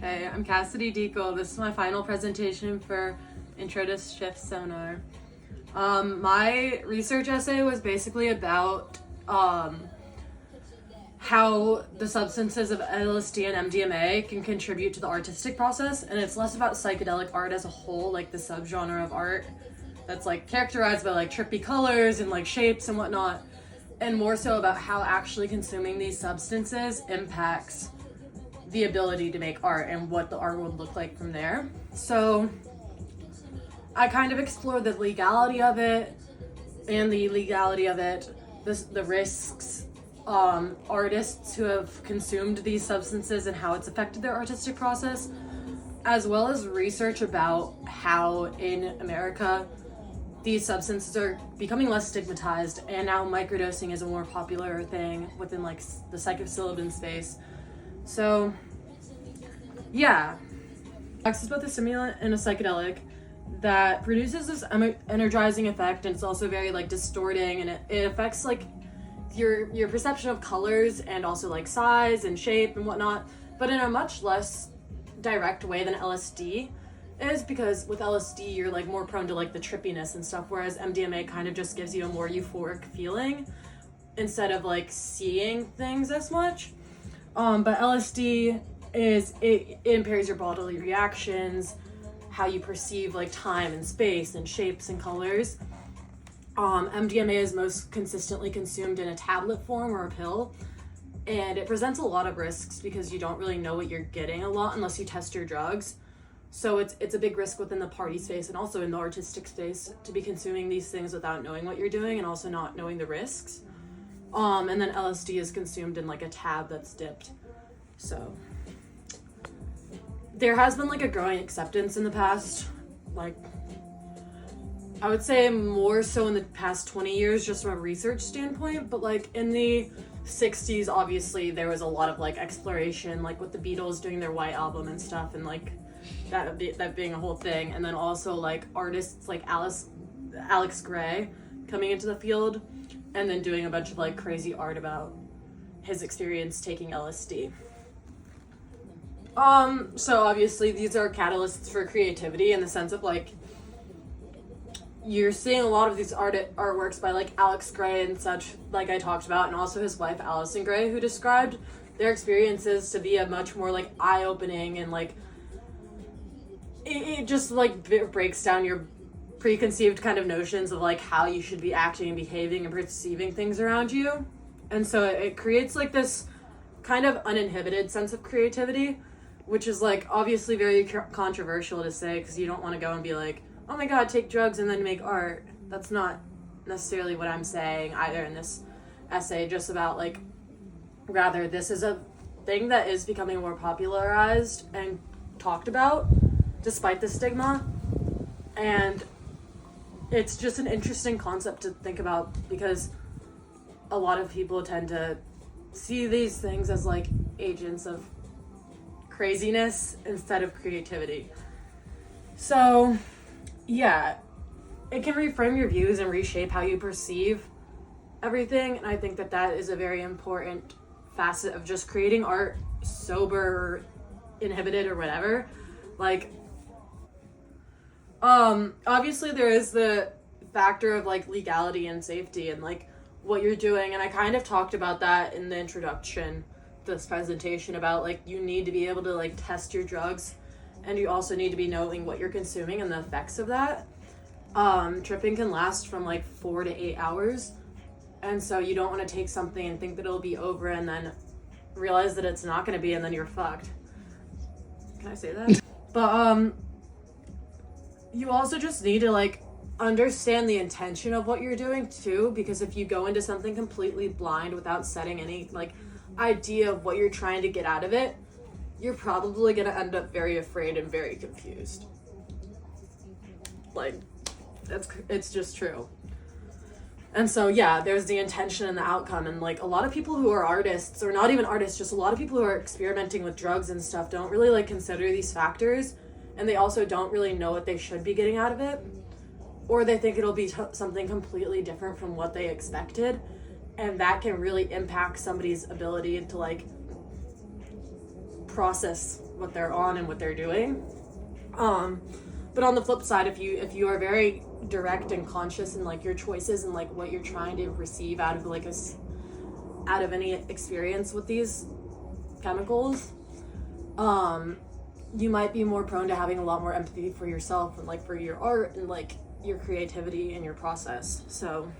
Hey, I'm Cassidy Deacle. This is my final presentation for Intro to Shift Sonar. My research essay was basically about how the substances of LSD and MDMA can contribute to the artistic process, and it's less about psychedelic art as a whole, like the subgenre of art that's like characterized by like trippy colors and like shapes and whatnot, and more so about how actually consuming these substances impacts the ability to make art and what the art would look like from there. So I kind of explore the legality of it and the illegality of it, the risks, artists who have consumed these substances and how it's affected their artistic process, as well as research about how in America these substances are becoming less stigmatized, and now microdosing is a more popular thing within like the psilocybin space. So, yeah. Sex is both a stimulant and a psychedelic that produces this energizing effect, and it's also very like distorting, and it affects like your perception of colors and also like size and shape and whatnot, but in a much less direct way than LSD is, because with LSD you're like more prone to like the trippiness and stuff, whereas MDMA kind of just gives you a more euphoric feeling instead of like seeing things as much. But LSD it impairs your bodily reactions, how you perceive like time and space and shapes and colors. MDMA is most consistently consumed in a tablet form or a pill, and it presents a lot of risks because you don't really know what you're getting a lot unless you test your drugs. So it's a big risk within the party space and also in the artistic space to be consuming these things without knowing what you're doing and also not knowing the risks. And then LSD is consumed in like a tab that's dipped. So there has been like a growing acceptance in the past, like I would say more so in the past 20 years just from a research standpoint, but like in the 60s obviously there was a lot of like exploration, like with the Beatles doing their White Album and stuff, and like that being a whole thing, and then also like artists like Alex Grey coming into the field and then doing a bunch of like crazy art about his experience taking LSD. So obviously these are catalysts for creativity in the sense of like you're seeing a lot of these artworks by like Alex Grey and such, like I talked about, and also his wife Alison Grey, who described their experiences to be a much more like eye-opening, and like it just like breaks down your preconceived kind of notions of like how you should be acting and behaving and perceiving things around you. And so it creates like this kind of uninhibited sense of creativity, which is like obviously very controversial to say, because you don't want to go and be like, oh my god, take drugs and then make art. That's not necessarily what I'm saying either in this essay, just about like, rather this is a thing that is becoming more popularized and talked about despite the stigma, and it's just an interesting concept to think about because a lot of people tend to see these things as like agents of craziness instead of creativity. So yeah, it can reframe your views and reshape how you perceive everything, and I think that that is a very important facet of just creating art, sober or inhibited or whatever. Like obviously there is the factor of like legality and safety and like what you're doing, and I kind of talked about that in the introduction to this presentation about like you need to be able to like test your drugs, and you also need to be knowing what you're consuming and the effects of that. Tripping can last from like 4 to 8 hours, and so you don't want to take something and think that it'll be over and then realize that it's not going to be, and then you're fucked. Can I say that? But you also just need to like understand the intention of what you're doing too, because if you go into something completely blind without setting any like idea of what you're trying to get out of it, you're probably gonna end up very afraid and very confused. Like it's just true. And so yeah, there's the intention and the outcome, and like a lot of people who are artists, or not even artists, just a lot of people who are experimenting with drugs and stuff don't really like consider these factors, and they also don't really know what they should be getting out of it, or they think it'll be something completely different from what they expected, and that can really impact somebody's ability to like process what they're on and what they're doing. But on the flip side, if you are very direct and conscious in like your choices and like what you're trying to receive out of like out of any experience with these chemicals, you might be more prone to having a lot more empathy for yourself and like for your art and like your creativity and your process. So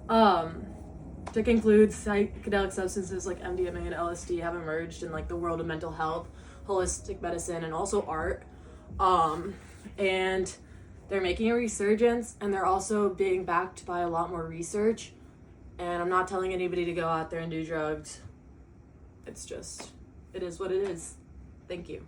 to conclude, psychedelic substances like MDMA and LSD have emerged in like the world of mental health, holistic medicine, and also art. And they're making a resurgence, and they're also being backed by a lot more research. And I'm not telling anybody to go out there and do drugs. It's just, it is what it is. Thank you.